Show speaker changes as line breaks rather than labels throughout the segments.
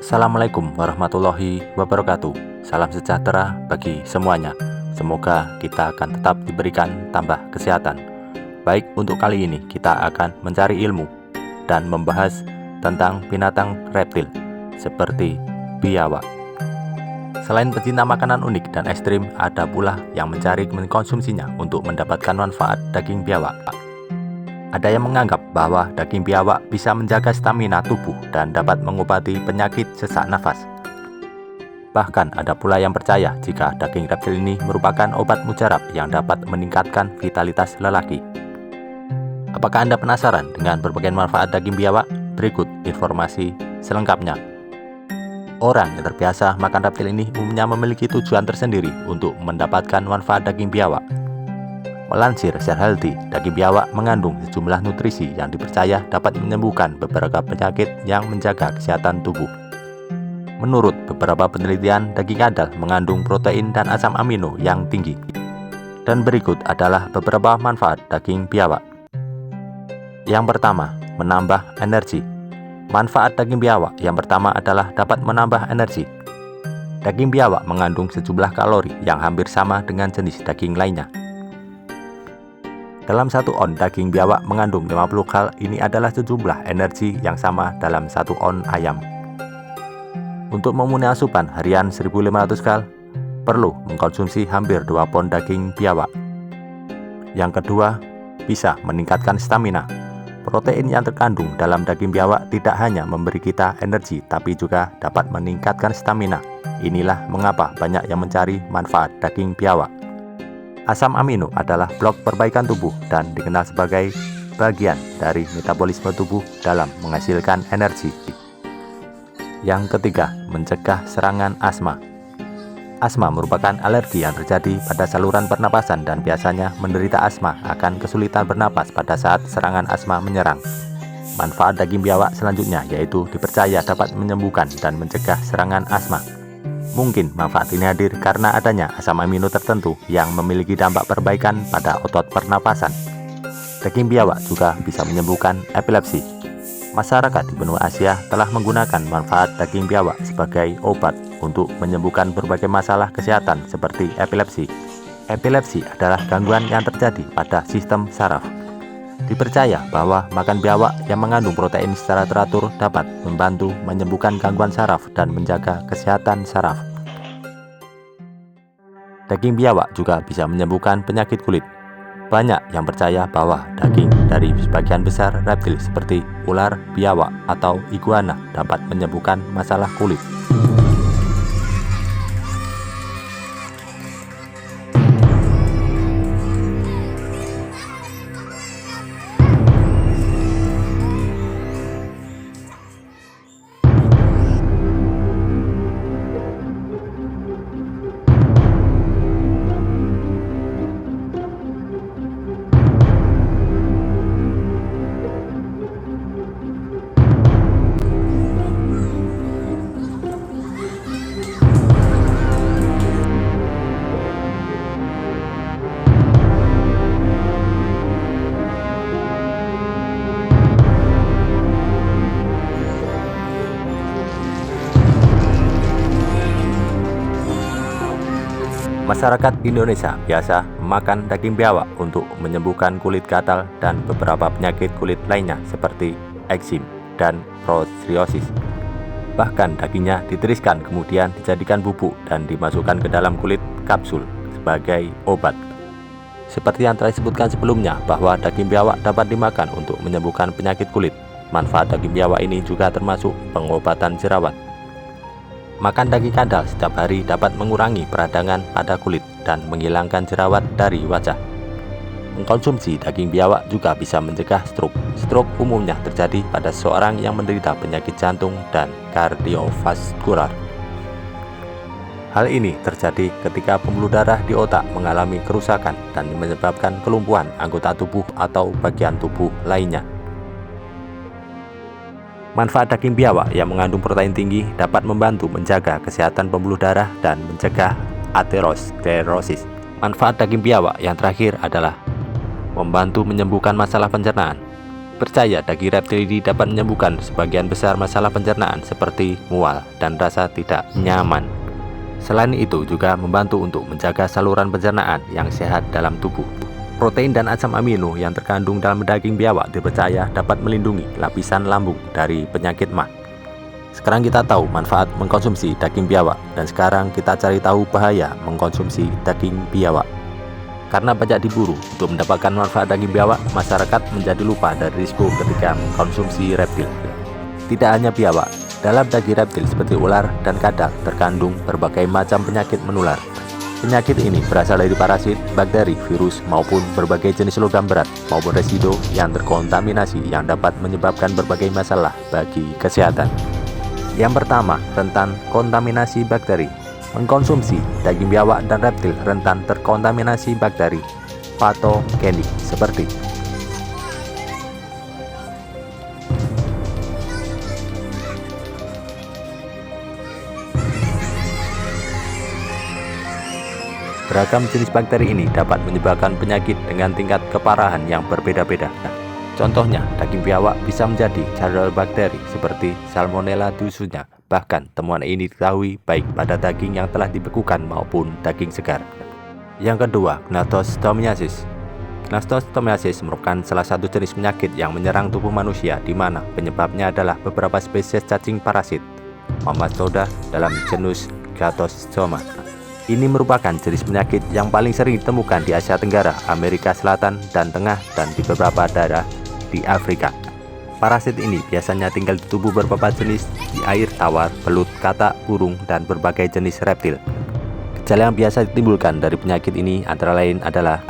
Assalamualaikum warahmatullahi wabarakatuh. Salam sejahtera bagi semuanya. Semoga kita akan tetap diberikan tambah kesehatan. Baik, untuk kali ini kita akan mencari ilmu dan membahas tentang binatang reptil seperti biawak. Selain pecinta makanan unik dan ekstrim, ada pula yang mencari mengkonsumsinya untuk mendapatkan manfaat daging biawak. Ada yang menganggap bahwa daging biawak bisa menjaga stamina tubuh dan dapat mengobati penyakit sesak nafas. Bahkan ada pula yang percaya jika daging reptil ini merupakan obat mujarab yang dapat meningkatkan vitalitas lelaki. Apakah Anda penasaran dengan berbagai manfaat daging biawak? Berikut informasi selengkapnya. Orang yang terbiasa makan reptil ini umumnya memiliki tujuan tersendiri untuk mendapatkan manfaat daging biawak. Melansir Share Healthy, daging biawak mengandung sejumlah nutrisi yang dipercaya dapat menyembuhkan beberapa penyakit yang menjaga kesehatan tubuh. Menurut beberapa penelitian, daging kadal mengandung protein dan asam amino yang tinggi. Dan berikut adalah beberapa manfaat daging biawak. Yang pertama, menambah energi. Manfaat daging biawak yang pertama adalah dapat menambah energi. Daging biawak mengandung sejumlah kalori yang hampir sama dengan jenis daging lainnya. Dalam 1 on daging biawak mengandung 50 kal. Ini adalah sejumlah energi yang sama dalam 1 on ayam. Untuk memenuhi asupan harian 1500 kal, perlu mengkonsumsi hampir 2 pon daging biawak. Yang kedua, bisa meningkatkan stamina. Protein yang terkandung dalam daging biawak tidak hanya memberi kita energi, tapi juga dapat meningkatkan stamina. Inilah mengapa banyak yang mencari manfaat daging biawak. Asam amino adalah blok perbaikan tubuh dan dikenal sebagai bagian dari metabolisme tubuh dalam menghasilkan energi. Yang ketiga, mencegah serangan asma. Asma merupakan alergi yang terjadi pada saluran pernapasan dan biasanya menderita asma akan kesulitan bernapas pada saat serangan asma menyerang. Manfaat daging biawak selanjutnya yaitu dipercaya dapat menyembuhkan dan mencegah serangan asma. Mungkin manfaat ini hadir karena adanya asam amino tertentu yang memiliki dampak perbaikan pada otot pernapasan. Daging biawak juga bisa menyembuhkan epilepsi. Masyarakat di benua Asia telah menggunakan manfaat daging biawak sebagai obat untuk menyembuhkan berbagai masalah kesehatan seperti epilepsi. Epilepsi adalah gangguan yang terjadi pada sistem saraf. Dipercaya bahwa makan biawak yang mengandung protein secara teratur dapat membantu menyembuhkan gangguan saraf dan menjaga kesehatan saraf. Daging biawak juga bisa menyembuhkan penyakit kulit. Banyak yang percaya bahwa daging dari sebagian besar reptil seperti ular biawak atau iguana dapat menyembuhkan masalah kulit. Masyarakat Indonesia biasa memakan daging biawak untuk menyembuhkan kulit gatal dan beberapa penyakit kulit lainnya seperti eksim dan psoriasis. Bahkan dagingnya ditiriskan kemudian dijadikan bubuk dan dimasukkan ke dalam kulit kapsul sebagai obat. Seperti yang telah disebutkan sebelumnya bahwa daging biawak dapat dimakan untuk menyembuhkan penyakit kulit. Manfaat daging biawak ini juga termasuk pengobatan jerawat. Makan daging kadal setiap hari dapat mengurangi peradangan pada kulit dan menghilangkan jerawat dari wajah. Mengkonsumsi daging biawak juga bisa mencegah stroke. Stroke umumnya terjadi pada seseorang yang menderita penyakit jantung dan kardiovaskular. Hal ini terjadi ketika pembuluh darah di otak mengalami kerusakan dan menyebabkan kelumpuhan anggota tubuh atau bagian tubuh lainnya. Manfaat daging biawak yang mengandung protein tinggi dapat membantu menjaga kesehatan pembuluh darah dan mencegah aterosklerosis. Manfaat daging biawak yang terakhir adalah membantu menyembuhkan masalah pencernaan. Percaya daging reptil ini dapat menyembuhkan sebagian besar masalah pencernaan seperti mual dan rasa tidak nyaman. Selain itu juga membantu untuk menjaga saluran pencernaan yang sehat dalam tubuh. Protein dan asam amino yang terkandung dalam daging biawak dipercaya dapat melindungi lapisan lambung dari penyakit MAH. Sekarang kita tahu manfaat mengkonsumsi daging biawak, dan sekarang kita cari tahu bahaya mengkonsumsi daging biawak. Karena banyak diburu untuk mendapatkan manfaat daging biawak, masyarakat menjadi lupa dari risiko ketika mengkonsumsi reptil. Tidak hanya biawak, dalam daging reptil seperti ular dan kadal terkandung berbagai macam penyakit menular. Penyakit ini berasal dari parasit, bakteri, virus, maupun berbagai jenis logam berat maupun residu yang terkontaminasi yang dapat menyebabkan berbagai masalah bagi kesehatan. Yang pertama, rentan kontaminasi bakteri. Mengkonsumsi daging biawak dan reptil rentan terkontaminasi bakteri patogenik seperti beragam jenis bakteri ini dapat menyebabkan penyakit dengan tingkat keparahan yang berbeda-beda. Contohnya, daging biawak bisa menjadi cacar bakteri seperti Salmonella dusunya. Bahkan, temuan ini diketahui baik pada daging yang telah dibekukan maupun daging segar. Yang kedua, Gnathostomiasis. Gnathostomiasis merupakan salah satu jenis penyakit yang menyerang tubuh manusia, di mana penyebabnya adalah beberapa spesies cacing parasit Mammastoda dalam genus Gnathostomas. Ini merupakan jenis penyakit yang paling sering ditemukan di Asia Tenggara, Amerika Selatan dan Tengah, dan di beberapa daerah di Afrika. Parasit ini biasanya tinggal di tubuh beberapa jenis di air tawar, belut, katak, burung, dan berbagai jenis reptil. Gejala yang biasa ditimbulkan dari penyakit ini antara lain adalah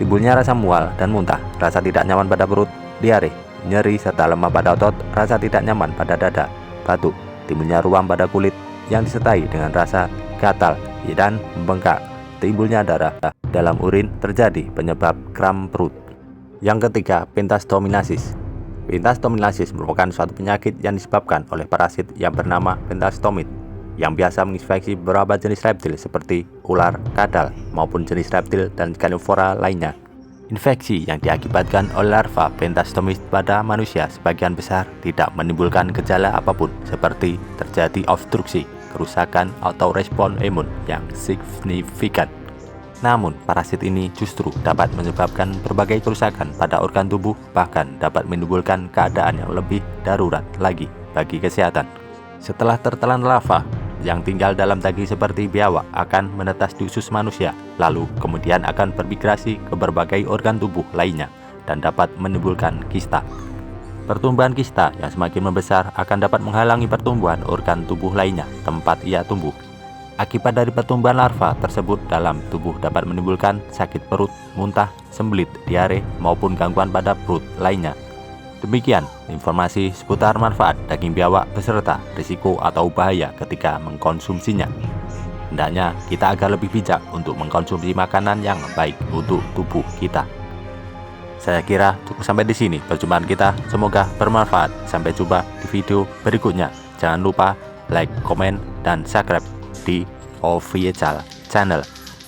timbulnya rasa mual dan muntah, rasa tidak nyaman pada perut, diare, nyeri serta lemah pada otot, rasa tidak nyaman pada dada, batuk, timbulnya ruam pada kulit yang disertai dengan rasa gatal dan membengkak, timbulnya darah dalam urin, terjadi penyebab kram perut. Yang ketiga, Pentastominasis. Pentastominasis merupakan suatu penyakit yang disebabkan oleh parasit yang bernama pentastomid, yang biasa menginfeksi beberapa jenis reptil seperti ular, kadal, maupun jenis reptil dan carnivora lainnya. Infeksi yang diakibatkan oleh larva pentastomid pada manusia sebagian besar tidak menimbulkan gejala apapun, seperti terjadi obstruksi, kerusakan, atau respon imun yang signifikan. Namun, parasit ini justru dapat menyebabkan berbagai kerusakan pada organ tubuh, bahkan dapat menimbulkan keadaan yang lebih darurat lagi bagi kesehatan. Setelah tertelan larva yang tinggal dalam daging seperti biawak akan menetas di usus manusia, lalu kemudian akan bermigrasi ke berbagai organ tubuh lainnya dan dapat menimbulkan kista. Pertumbuhan kista yang semakin membesar akan dapat menghalangi pertumbuhan organ tubuh lainnya tempat ia tumbuh. Akibat dari pertumbuhan larva tersebut dalam tubuh dapat menimbulkan sakit perut, muntah, sembelit, diare, maupun gangguan pada perut lainnya. Demikian informasi seputar manfaat daging biawak beserta risiko atau bahaya ketika mengkonsumsinya. Hendaknya kita agar lebih bijak untuk mengkonsumsi makanan yang baik untuk tubuh kita. Saya kira cukup sampai di sini perjumpaan kita. Semoga bermanfaat. Sampai jumpa di video berikutnya. Jangan lupa like, komen, dan subscribe di official channel.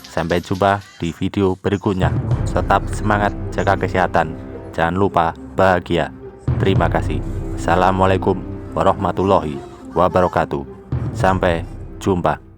Sampai jumpa di video berikutnya. Tetap semangat, jaga kesehatan. Jangan lupa bahagia. Terima kasih. Assalamualaikum warahmatullahi wabarakatuh. Sampai jumpa.